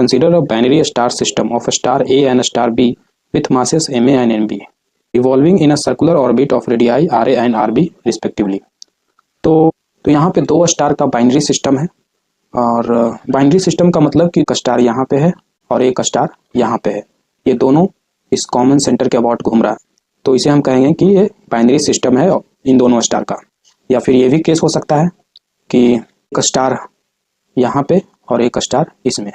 Consider a binary star system of a star A and a star B with masses Ma and Mb revolving in a circular orbit of radii Ra and Rb respectively. तो यहाँ पे दो star का binary system है, और binary system का मतलब कि एक स्टार यहाँ पे है और एक स्टार यहाँ पे है, ये दोनों इस कॉमन सेंटर के अबाउट घूम रहा है, तो इसे हम कहेंगे कि ये बाइनरी सिस्टम है इन दोनों स्टार का। या फिर ये भी केस हो सकता है कि एक स्टार यहाँ पे और एक स्टार इसमें,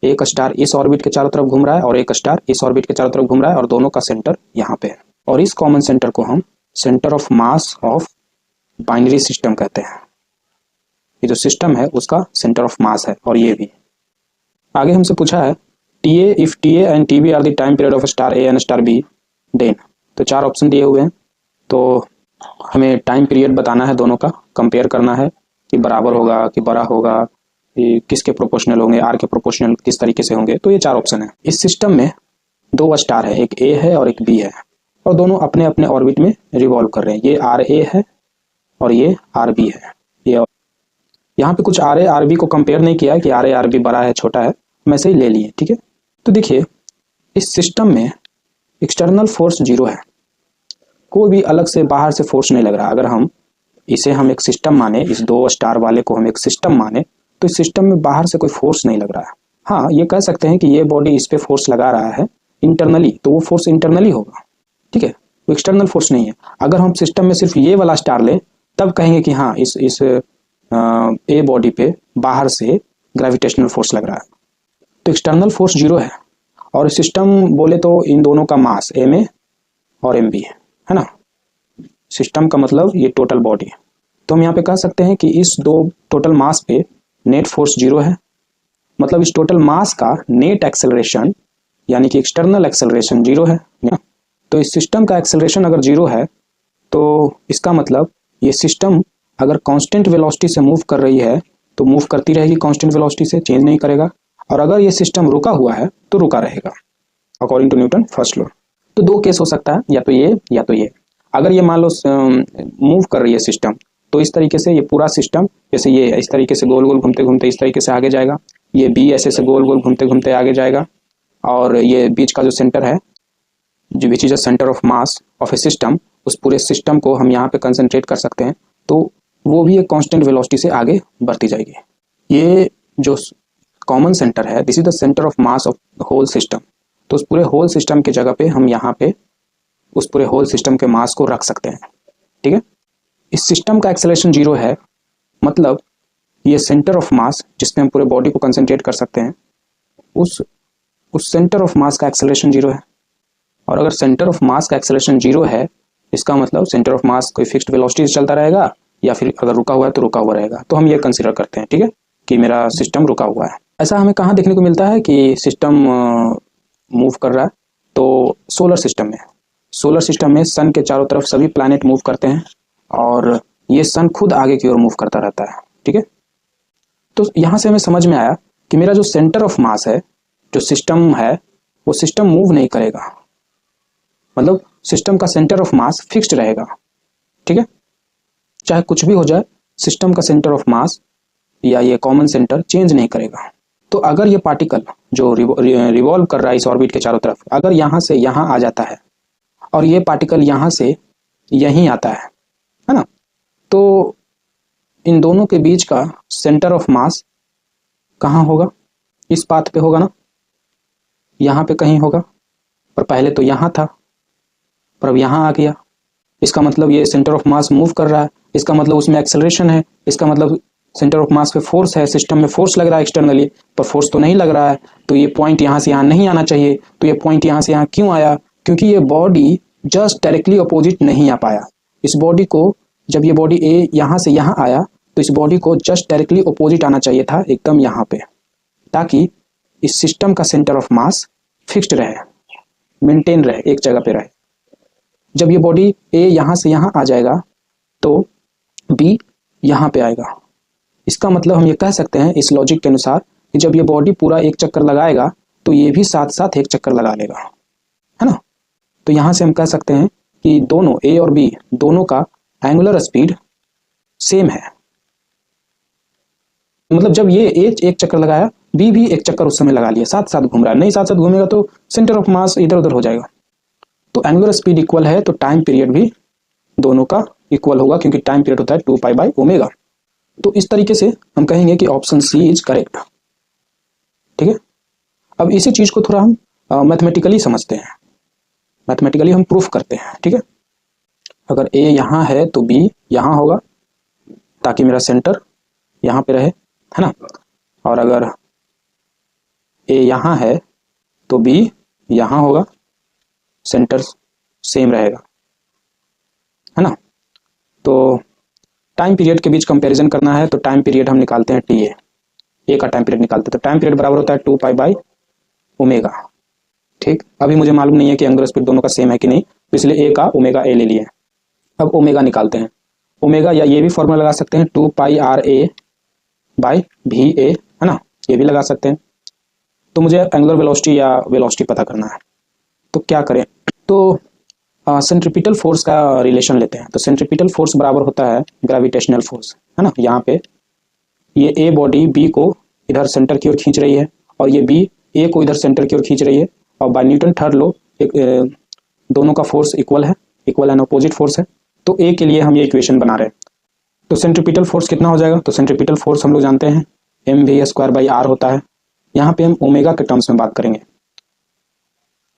एक स्टार इस ऑर्बिट के चारों तरफ घूम रहा है और एक स्टार इस ऑर्बिट के चारों तरफ घूम रहा है, और दोनों का सेंटर यहाँ पे है, और इस कॉमन सेंटर को हम centre of mass of binary system कहते हैं। ये जो सिस्टम है उसका सेंटर ऑफ मास है। और ये भी आगे हमसे पूछा है TA if TA and TB are the time period of star A and star B then, तो चार ऑप्शन दिए हुए हैं, तो हमें टाइम पीरियड बताना है, दोनों का कंपेयर करना है कि बराबर होगा कि बड़ा होगा, किसके प्रोपोर्शनल होंगे, आर के प्रोपोर्शनल किस तरीके से होंगे। तो ये चार ऑप्शन है। इस सिस्टम में दो स्टार है, एक A है और एक B है, और दोनों अपने अपने ऑर्बिट में रिवॉल्व कर रहे हैं। ये RA है और ये RB है। ये यहाँ पे कुछ RA RB को कंपेयर नहीं किया है कि RA RB बड़ा है छोटा है, हम ऐसे ही ले लिए, ठीक है। तो देखिए इस सिस्टम में एक्सटर्नल फोर्स जीरो है, कोई भी अलग से बाहर से फोर्स नहीं लग रहा। अगर हम इसे हम एक सिस्टम माने, इस दो स्टार वाले को हम एक सिस्टम माने, तो इस सिस्टम में बाहर से कोई फोर्स नहीं लग रहा है। हाँ, ये कह सकते हैं कि ये बॉडी इस पे फोर्स लगा रहा है इंटरनली, तो वो फोर्स इंटरनली होगा, ठीक है, वो एक्सटर्नल फोर्स नहीं है। अगर हम सिस्टम में सिर्फ ये वाला स्टार ले तब कहेंगे कि हाँ इस ए बॉडी पे बाहर से ग्रेविटेशनल फोर्स लग रहा है, तो एक्सटर्नल फोर्स जीरो है। और सिस्टम बोले तो इन दोनों का मास Ma और Mb है ना, सिस्टम का मतलब ये टोटल बॉडी। तो हम यहाँ पे कह सकते हैं कि इस दो टोटल मास पे नेट फोर्स जीरो है, मतलब इस टोटल मास का नेट एक्सेलरेशन यानी कि एक्सटर्नल एक्सेलरेशन जीरो है। तो इस सिस्टम का एक्सेलरेशन अगर जीरो है तो इसका मतलब ये सिस्टम अगर कांस्टेंट वेलोसिटी से मूव कर रही है तो मूव करती रहेगी कांस्टेंट वेलोसिटी से, चेंज नहीं करेगा, और अगर ये सिस्टम रुका हुआ है तो रुका रहेगा according to Newton first law. तो दो केस हो सकता है, या तो ये या तो ये। अगर ये मान लो मूव कर रही है सिस्टम, तो इस तरीके से ये पूरा सिस्टम जैसे ये इस तरीके से गोल गोल घूमते घूमते इस तरीके से आगे जाएगा, ये B ऐसे से गोल गोल घूमते घूमते आगे जाएगा, और ये बीच का जो सेंटर है जो which is a centre of mass of A system, उस पूरे सिस्टम को हम यहाँ पे कंसंट्रेट कर सकते हैं, तो वो भी एक कांस्टेंट वेलोसिटी से आगे बढ़ती जाएगी। ये जो कॉमन सेंटर है this is the centre of mass of whole system, तो उस पूरे होल सिस्टम की जगह पे हम यहाँ पे उस पूरे होल सिस्टम के मास को रख सकते हैं, ठीक है। इस सिस्टम का एक्सेलरेशन जीरो है, मतलब ये सेंटर ऑफ मास जिसमें हम पूरे बॉडी को कंसंट्रेट कर सकते हैं, उस सेंटर ऑफ मास का एक्सेलरेशन जीरो है। और अगर सेंटर ऑफ मास का एक्सेलरेशन जीरो है, इसका मतलब सेंटर ऑफ मास कोई फिक्स्ड वेलोसिटी से चलता रहेगा, या फिर अगर रुका हुआ है तो रुका हुआ रहेगा। तो हम ये कंसीडर करते हैं, ठीक है, कि मेरा सिस्टम रुका हुआ है। ऐसा हमें कहाँ देखने को मिलता है कि सिस्टम मूव कर रहा है? तो सोलर सिस्टम में सन के चारों तरफ सभी प्लैनेट मूव करते हैं, और ये सन खुद आगे की ओर मूव करता रहता है, ठीक है। तो यहाँ से हमें समझ में आया कि मेरा जो सेंटर ऑफ मास है, जो सिस्टम है, वो सिस्टम मूव नहीं करेगा, मतलब सिस्टम का सेंटर ऑफ मास फिक्स्ड रहेगा, ठीक है, चाहे कुछ भी हो जाए, सिस्टम का सेंटर ऑफ मास या ये कॉमन सेंटर चेंज नहीं करेगा। तो अगर ये पार्टिकल जो रिवॉल्व कर रहा है इस ऑर्बिट के चारों तरफ, अगर यहाँ से यहाँ आ जाता है और ये पार्टिकल यहाँ से यहीं आता है ना, तो इन दोनों के बीच का सेंटर ऑफ मास कहाँ होगा? इस पाथ पे होगा ना, यहाँ पे कहीं होगा, पर पहले तो यहाँ था पर अब यहाँ आ गया। इसका मतलब ये सेंटर ऑफ मास मूव कर रहा है, इसका मतलब उसमें एक्सेलरेशन है, इसका मतलब सेंटर ऑफ मास पे फोर्स है, सिस्टम में फोर्स लग रहा है एक्सटर्नली, पर फोर्स तो नहीं लग रहा है, तो ये पॉइंट यहाँ से यहाँ नहीं आना चाहिए। तो ये पॉइंट यहाँ से यहाँ क्यों आया? क्योंकि ये बॉडी जस्ट डायरेक्टली अपोजिट नहीं आ पाया। इस बॉडी को जब ये बॉडी ए यहाँ से यहाँ आया तो इस बॉडी को जस्ट डायरेक्टली अपोजिट आना चाहिए था, एकदम यहाँ पे, ताकि इस सिस्टम का सेंटर ऑफ मास फिक्स्ड रहे, मेंटेन रहे, एक जगह पे रहे। जब ये बॉडी ए यहाँ से यहाँ आ जाएगा तो बी यहाँ पे आएगा। इसका मतलब हम ये कह सकते हैं इस लॉजिक के अनुसार कि जब ये बॉडी पूरा एक चक्कर लगाएगा तो ये भी साथ साथ एक चक्कर लगा लेगा, है ना। तो यहाँ से हम कह सकते हैं कि दोनों ए और बी दोनों का एंगुलर स्पीड सेम है। मतलब जब ये ए एक चक्कर लगाया बी भी एक चक्कर उस समय लगा लिया, साथ साथ घूम रहा है, नहीं साथ साथ घूमेगा तो सेंटर ऑफ मास इधर उधर हो जाएगा। तो एंगुलर स्पीड इक्वल है तो टाइम पीरियड भी दोनों का इक्वल होगा, क्योंकि टाइम पीरियड होता है 2π/ω। तो इस तरीके से हम कहेंगे कि ऑप्शन सी इज करेक्ट। ठीक है, अब इसी चीज को थोड़ा हम मैथमेटिकली समझते हैं, मैथमेटिकली हम प्रूफ करते हैं। ठीक है, अगर ए यहाँ है तो बी यहाँ होगा, ताकि मेरा सेंटर यहाँ पे रहे, है ना। और अगर ए यहाँ है तो बी यहाँ होगा, सेंटर सेम रहेगा, है ना। तो टाइम पीरियड के बीच कंपैरिजन करना है तो टाइम पीरियड हम निकालते हैं टी ए का टाइम पीरियड निकालते हैं, तो टाइम पीरियड बराबर होता है 2π/ω। ठीक, अभी मुझे मालूम नहीं है कि एंगुलर स्पीड दोनों का सेम है कि नहीं, तो इसलिए ए का ओमेगा ए ले लिए। अब ओमेगा निकालते हैं, ओमेगा या ये भी फॉर्मूला लगा सकते हैं 2πRA/VA, है ना, ये भी लगा सकते हैं। तो मुझे एंगुलर वेलोसिटी या वेलोसिटी पता करना है, तो क्या करें, तो सेंट्रीपिटल फोर्स का रिलेशन लेते हैं। तो सेंट्रीपिटल फोर्स बराबर होता है ग्रेविटेशनल फोर्स, है ना। यहाँ पे ये ए बॉडी बी को इधर सेंटर की ओर खींच रही है और ये बी ए को इधर सेंटर की ओर खींच रही है, और बाय न्यूटन थर्ड लॉ दोनों का force equal and opposite force है। तो ए के लिए हम ये इक्वेशन बना रहे हैं। तो सेंट्रीपिटल फोर्स कितना हो जाएगा, तो सेंट्रीपिटल फोर्स हम लोग जानते हैं mv² होता है। यहाँ पे हम ओमेगा के टर्म्स में बात करेंगे,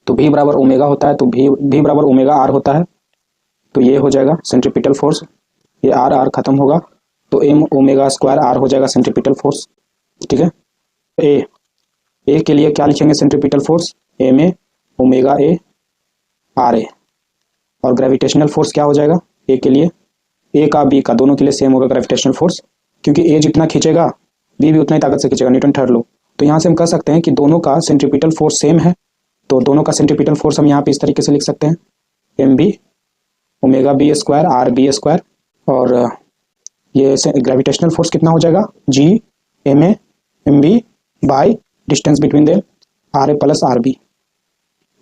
तो v बराबर ओमेगा होता है, तो v बराबर ओमेगा आर होता है। तो ये हो जाएगा सेंट्रीपिटल फोर्स, ये आर खत्म होगा, तो m⍵² हो जाएगा सेंट्रीपिटल फोर्स। ठीक है, ए के लिए क्या लिखेंगे सेंट्रीपिटल फोर्स, m⍵A RA। और ग्रेविटेशनल फोर्स क्या हो जाएगा ए के लिए, ए का बी का दोनों के लिए सेम होगा ग्रेविटेशनल फोर्स, क्योंकि ए जितना खींचेगा बी भी उतना ही ताकत से खींचेगा, न्यूटन थर्ड लॉ। तो यहाँ से हम कह सकते हैं कि दोनों का सेंट्रीपिटल फोर्स सेम है, तो दोनों का सेंट्रीपिटल फोर्स हम यहाँ पे इस तरीके से लिख सकते हैं mv⍵B² RB²। और ये ग्रेविटेशनल फोर्स कितना हो जाएगा G⍵mv by distance between them RA + RB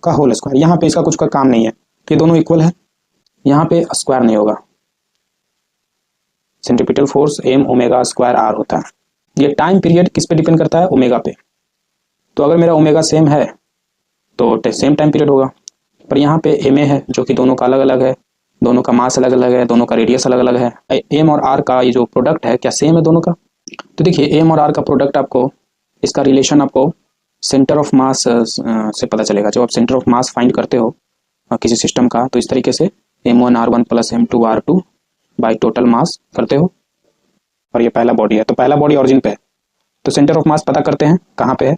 का होल स्क्वायर। यहाँ पे इसका कुछ का काम नहीं है, ये दोनों इक्वल है, यहाँ पे स्क्वायर नहीं होगा। सेंट्रीपिटल फोर्स m⍵² होता है। ये टाइम पीरियड किस पे डिपेंड करता है, ओमेगा पे। तो अगर मेरा ओमेगा सेम है तो सेम टाइम पीरियड होगा, पर यहाँ पे ma है जो कि दोनों का अलग अलग है, दोनों का मास अलग अलग है, दोनों का रेडियस अलग अलग है। m और r का ये जो प्रोडक्ट है क्या सेम है दोनों का, तो देखिए m और r का प्रोडक्ट आपको, इसका रिलेशन आपको सेंटर ऑफ मास से पता चलेगा। जब आप सेंटर ऑफ मास फाइंड करते हो किसी सिस्टम का, तो इस तरीके से m1r1 + m2r2 by total mass करते हो, और ये पहला बॉडी है, तो पहला बॉडी ऑरिजिन पे है, तो सेंटर ऑफ मास पता करते हैं कहाँ पे है,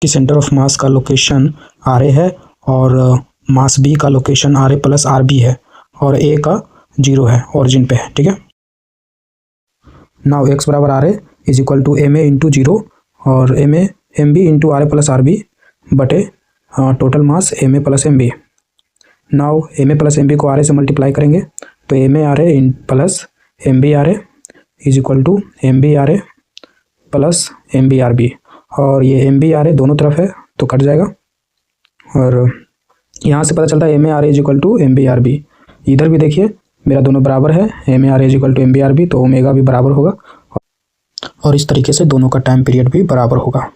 कि सेंटर ऑफ मास का लोकेशन RA है और मास B का लोकेशन RA + RB है, और A का 0 है, ऑरिजिन पे है। ठीक है, नाउ x बराबर RA is equal to ma into 0 और mb इंटू RA + RB बटे total mass ma + mb। Now ma + mb को RA से मल्टीप्लाई करेंगे, तो ma RA + mb RA is equal to mb RA + mb RB, और ये mb RA दोनों तरफ है तो कट जाएगा, और यहाँ से पता चलता है ma RA is equal to mb RB। इधर भी देखिए मेरा दोनों बराबर है, ma RA is equal to mb RB, तो ओमेगा भी बराबर होगा, और इस तरीके से दोनों का टाइम पीरियड भी बराबर होगा।